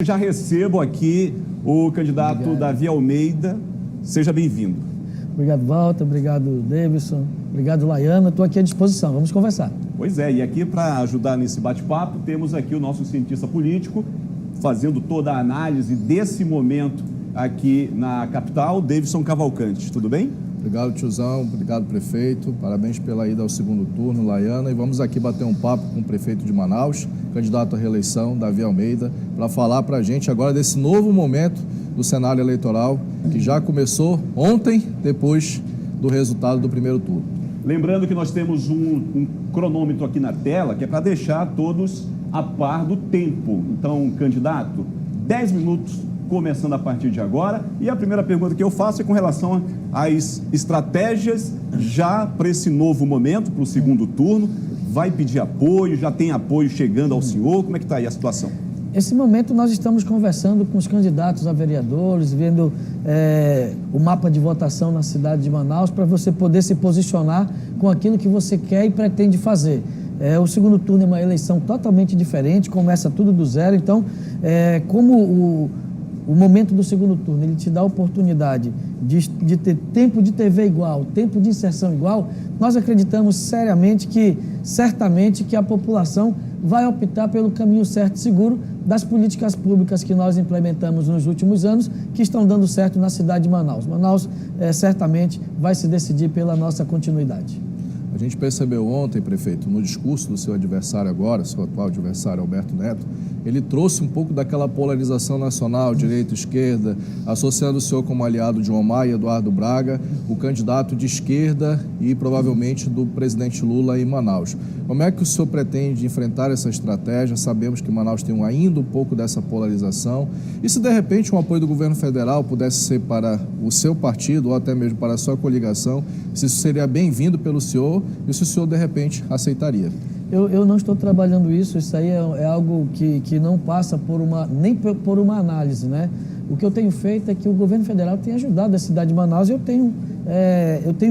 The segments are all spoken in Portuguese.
Já recebo aqui o candidato Davi Almeida. Seja bem-vindo. Obrigado, Walter. Obrigado, Davidson. Obrigado, Laiana. Estou aqui à disposição. Vamos conversar. Pois é, e aqui para ajudar nesse bate-papo, temos aqui o nosso cientista político, fazendo toda a análise desse momento aqui na capital, Davidson Cavalcante. Tudo bem? Obrigado, tiozão. Obrigado, prefeito. Parabéns pela ida ao segundo turno, Laiana. E vamos aqui bater um papo com o prefeito de Manaus, candidato à reeleição, Davi Almeida, para falar para a gente agora desse novo momento do cenário eleitoral que já começou ontem, depois do resultado do primeiro turno. Lembrando que nós temos um cronômetro aqui na tela, que é para deixar todos a par do tempo. Então, candidato, 10 minutos começando a partir de agora. E a primeira pergunta que eu faço é com relação às estratégias já para esse novo momento, para o segundo turno. Vai pedir apoio? Já tem apoio chegando ao senhor? Como é que está aí a situação? Esse momento nós estamos conversando com os candidatos a vereadores, vendo o mapa de votação na cidade de Manaus, para você poder se posicionar com aquilo que você quer e pretende fazer. O segundo turno é uma eleição totalmente diferente, começa tudo do zero. Então, como o momento do segundo turno, ele te dá a oportunidade de ter tempo de TV igual, tempo de inserção igual, nós acreditamos certamente que a população vai optar pelo caminho certo e seguro das políticas públicas que nós implementamos nos últimos anos, que estão dando certo na cidade de Manaus. Manaus certamente vai se decidir pela nossa continuidade. A gente percebeu ontem, prefeito, no discurso do seu adversário agora, seu atual adversário, Alberto Neto, ele trouxe um pouco daquela polarização nacional, direita e esquerda, associando o senhor como aliado de Omar e Eduardo Braga, o candidato de esquerda e provavelmente do presidente Lula em Manaus. Como é que o senhor pretende enfrentar essa estratégia? Sabemos que Manaus tem ainda um pouco dessa polarização. E se de repente um apoio do governo federal pudesse ser para o seu partido ou até mesmo para a sua coligação, se isso seria bem-vindo pelo senhor e se o senhor de repente aceitaria? Eu não estou trabalhando isso aí é algo que não passa nem por uma análise, né? O que eu tenho feito é que o governo federal tem ajudado a cidade de Manaus e eu tenho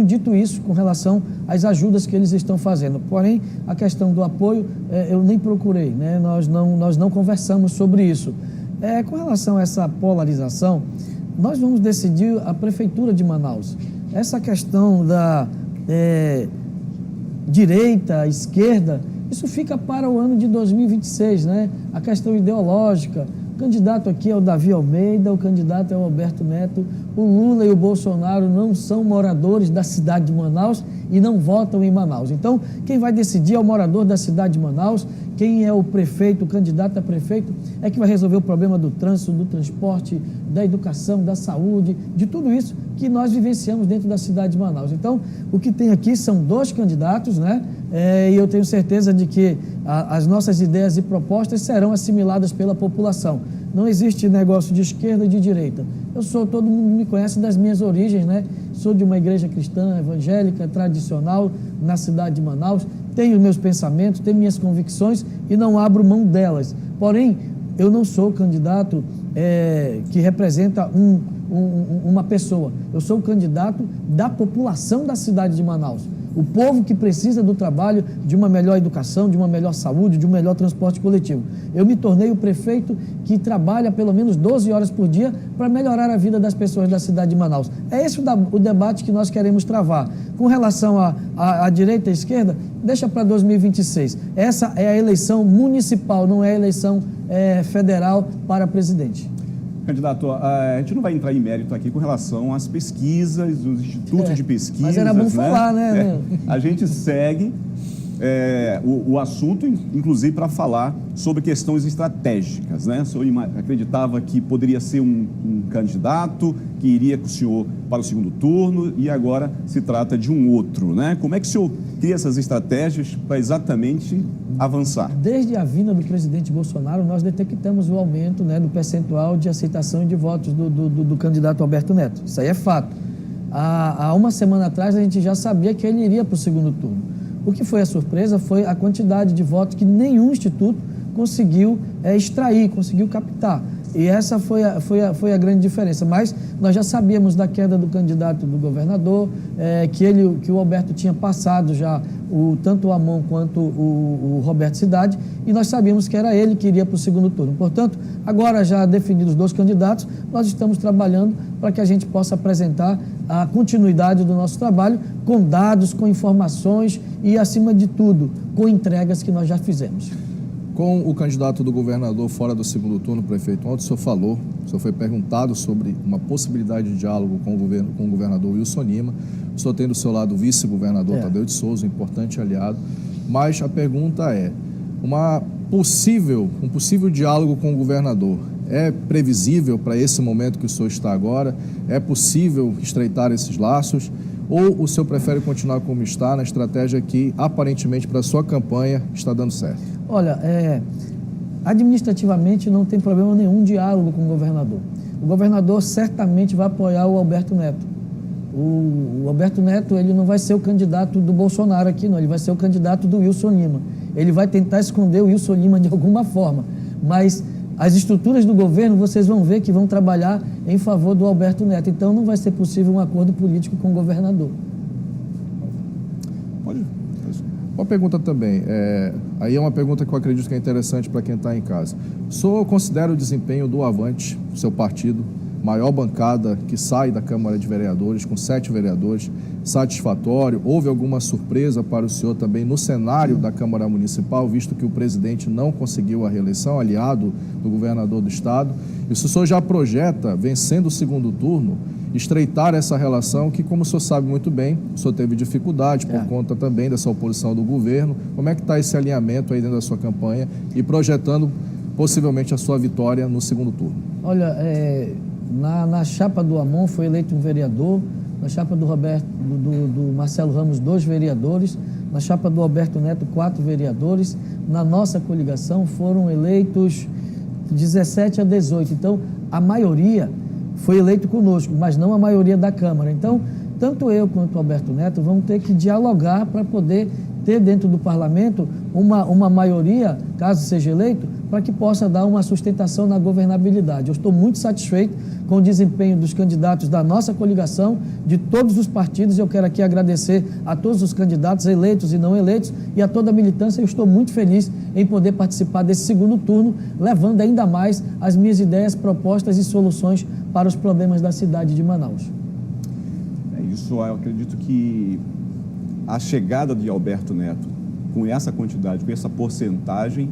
dito isso com relação às ajudas que eles estão fazendo. Porém, a questão do apoio, eu nem procurei, né? Nós não conversamos sobre isso. Com relação a essa polarização, nós vamos decidir a Prefeitura de Manaus. Essa questão da direita, esquerda, isso fica para o ano de 2026, né? A questão ideológica, o candidato aqui é o Davi Almeida, o candidato é o Alberto Neto, o Lula e o Bolsonaro não são moradores da cidade de Manaus e não votam em Manaus. Então, quem vai decidir é o morador da cidade de Manaus, quem é o prefeito, o candidato a prefeito, é que vai resolver o problema do trânsito, do transporte, da educação, da saúde, de tudo isso que nós vivenciamos dentro da cidade de Manaus. Então, o que tem aqui são 2 candidatos, né? E eu tenho certeza de que as nossas ideias e propostas serão assimiladas pela população. Não existe negócio de esquerda e de direita. Todo mundo me conhece das minhas origens, né? Sou de uma igreja cristã, evangélica, tradicional, na cidade de Manaus. Tenho meus pensamentos, tenho minhas convicções e não abro mão delas. Porém, eu não sou candidato que representa uma pessoa. Eu sou o candidato da população da cidade de Manaus. O povo que precisa do trabalho, de uma melhor educação, de uma melhor saúde, de um melhor transporte coletivo. Eu me tornei o prefeito que trabalha pelo menos 12 horas por dia para melhorar a vida das pessoas da cidade de Manaus. É esse o debate que nós queremos travar. Com relação à direita e à esquerda, deixa para 2026. Essa é a eleição municipal, não é a eleição federal para presidente. Candidato, a gente não vai entrar em mérito aqui com relação às pesquisas, os institutos de pesquisa. Mas era bom falar, né? A gente segue o assunto, inclusive, para falar sobre questões estratégicas, né? O senhor acreditava que poderia ser um candidato que iria com o senhor para o segundo turno e agora se trata de um outro, né? Como é que o senhor cria essas estratégias para exatamente avançar? Desde a vinda do presidente Bolsonaro, nós detectamos o aumento, né, do percentual de aceitação e de votos do candidato Alberto Neto. Isso aí é fato. Há uma semana atrás, a gente já sabia que ele iria para o segundo turno. O que foi a surpresa foi a quantidade de votos que nenhum instituto conseguiu extrair, conseguiu captar. E essa foi a grande diferença. Mas nós já sabíamos da queda do candidato do governador, que o Alberto tinha passado já tanto o Amon quanto o Roberto Cidade, e nós sabíamos que era ele que iria para o segundo turno. Portanto, agora já definidos os 2 candidatos, nós estamos trabalhando para que a gente possa apresentar a continuidade do nosso trabalho com dados, com informações e, acima de tudo, com entregas que nós já fizemos. Com o candidato do governador fora do segundo turno, prefeito, ontem o senhor foi perguntado sobre uma possibilidade de diálogo com o governador Wilson Lima. O senhor tem do seu lado o vice-governador Tadeu de Souza, um importante aliado, mas a pergunta é, um possível diálogo com o governador é previsível para esse momento que o senhor está agora? É possível estreitar esses laços? Ou o senhor prefere continuar como está na estratégia que, aparentemente, para a sua campanha está dando certo? Olha, administrativamente não tem problema nenhum diálogo com o governador. O governador certamente vai apoiar o Alberto Neto. O Alberto Neto, ele não vai ser o candidato do Bolsonaro aqui, não. Ele vai ser o candidato do Wilson Lima. Ele vai tentar esconder o Wilson Lima de alguma forma, mas as estruturas do governo, vocês vão ver que vão trabalhar em favor do Alberto Neto. Então, não vai ser possível um acordo político com o governador. Pode. Uma pergunta também, aí é uma pergunta que eu acredito que é interessante para quem está em casa. O senhor considera o desempenho do Avante, seu partido, maior bancada que sai da Câmara de Vereadores, com 7 vereadores, satisfatório? Houve alguma surpresa para o senhor também no cenário da Câmara Municipal, visto que o presidente não conseguiu a reeleição, aliado do governador do estado? E se o senhor já projeta, vencendo o segundo turno, estreitar essa relação que, como o senhor sabe muito bem, o senhor teve dificuldade por conta também dessa oposição do governo. Como é que está esse alinhamento aí dentro da sua campanha e projetando possivelmente a sua vitória no segundo turno? Olha, na chapa do Amon foi eleito um vereador, na chapa do Marcelo Ramos 2 vereadores, na chapa do Alberto Neto 4 vereadores, na nossa coligação foram eleitos 17 a 18, então a maioria foi eleito conosco, mas não a maioria da Câmara. Então, tanto eu quanto o Alberto Neto vamos ter que dialogar para poder ter dentro do parlamento uma maioria, caso seja eleito, para que possa dar uma sustentação na governabilidade. Eu estou muito satisfeito com o desempenho dos candidatos da nossa coligação, de todos os partidos. Eu quero aqui agradecer a todos os candidatos eleitos e não eleitos e a toda a militância. Eu estou muito feliz em poder participar desse segundo turno, levando ainda mais as minhas ideias, propostas e soluções para os problemas da cidade de Manaus. Eu acredito que a chegada de Alberto Neto, com essa quantidade, com essa porcentagem,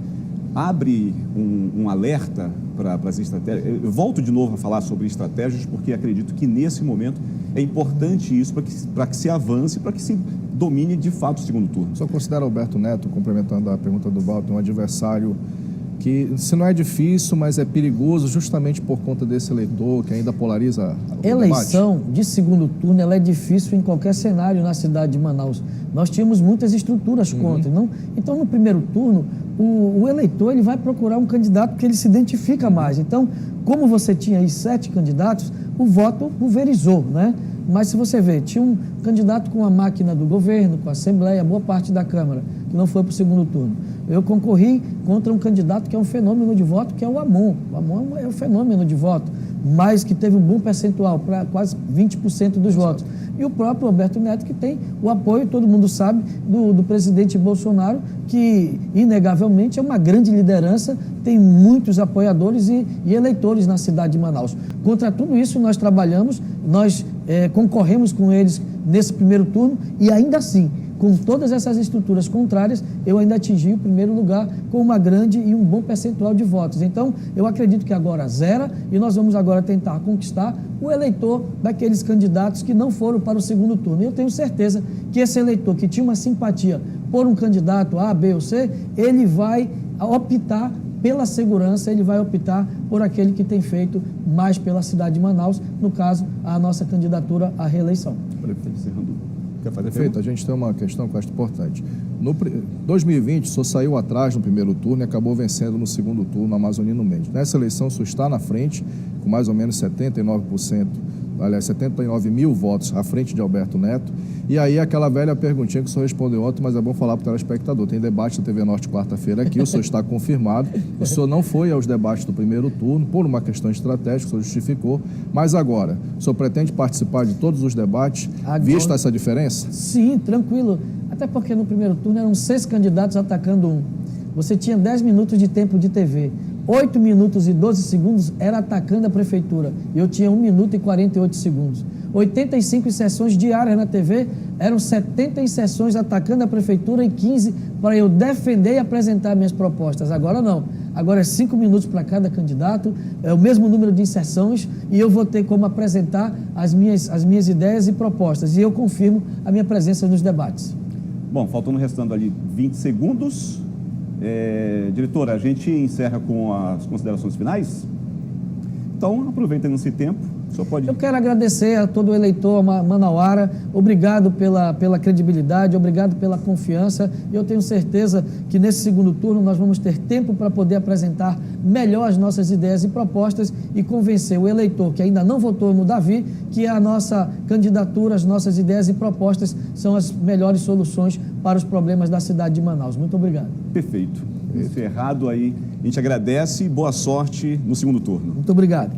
abre um alerta para as estratégias. Eu volto de novo a falar sobre estratégias, porque acredito que nesse momento é importante isso para que se avance, para que se domine de fato o segundo turno. O senhor considera Alberto Neto, complementando a pergunta do Walter, um adversário que, se não é difícil, mas é perigoso justamente por conta desse eleitor que ainda polariza o eleição debate? De segundo turno, ela é difícil em qualquer cenário na cidade de Manaus. Nós tínhamos muitas estruturas contra. Não? Então, no primeiro turno, o eleitor ele vai procurar um candidato que ele se identifica mais. Então, como você tinha aí 7 candidatos, o voto pulverizou, né? Mas se você vê, tinha um candidato com a máquina do governo, com a Assembleia, boa parte da Câmara, que não foi para o segundo turno. Eu concorri contra um candidato que é um fenômeno de voto, que é o Amon. O Amon é um fenômeno de voto, mas que teve um bom percentual, para quase 20% dos votos. E o próprio Alberto Neto, que tem o apoio, todo mundo sabe, do presidente Bolsonaro, que inegavelmente é uma grande liderança, tem muitos apoiadores e eleitores na cidade de Manaus. Contra tudo isso, nós trabalhamos, nós concorremos com eles nesse primeiro turno e ainda assim, com todas essas estruturas contrárias, eu ainda atingi o primeiro lugar com uma grande e um bom percentual de votos. Então, eu acredito que agora zera e nós vamos agora tentar conquistar o eleitor daqueles candidatos que não foram para o segundo turno. E eu tenho certeza que esse eleitor que tinha uma simpatia por um candidato A, B ou C, ele vai optar pela segurança, ele vai optar por aquele que tem feito mais pela cidade de Manaus, no caso, a nossa candidatura à reeleição. Prefeito, a gente tem uma questão que eu acho importante. No 2020, o senhor saiu atrás no primeiro turno e acabou vencendo no segundo turno, Amazonino Mendes. Nessa eleição, o senhor está na frente, com mais ou menos 79% 79 mil votos à frente de Alberto Neto. E aí aquela velha perguntinha que o senhor respondeu ontem, mas é bom falar para o telespectador. Tem debate da TV Norte quarta-feira aqui, o senhor está confirmado. O senhor não foi aos debates do primeiro turno, por uma questão estratégica, o senhor justificou. Mas agora, o senhor pretende participar de todos os debates, vista essa diferença? Sim, tranquilo. Até porque no primeiro turno eram 6 candidatos atacando um. Você tinha 10 minutos de tempo de TV. 8 minutos e 12 segundos era atacando a prefeitura. Eu tinha 1 minuto e 48 segundos. 85 sessões diárias na TV, eram 70 sessões atacando a prefeitura e 15 para eu defender e apresentar minhas propostas. Agora não. Agora é 5 minutos para cada candidato, é o mesmo número de inserções e eu vou ter como apresentar as minhas ideias e propostas. E eu confirmo a minha presença nos debates. Bom, faltando restando ali 20 segundos. Diretora, a gente encerra com as considerações finais? Então, aproveitando esse tempo, o senhor pode... Eu quero agradecer a todo o eleitor manauara, obrigado pela credibilidade, obrigado pela confiança, e eu tenho certeza que nesse segundo turno nós vamos ter tempo para poder apresentar melhor as nossas ideias e propostas e convencer o eleitor que ainda não votou no Davi que a nossa candidatura, as nossas ideias e propostas são as melhores soluções para os problemas da cidade de Manaus. Muito obrigado. Perfeito. Encerrado aí, a gente agradece e boa sorte no segundo turno. Muito obrigado.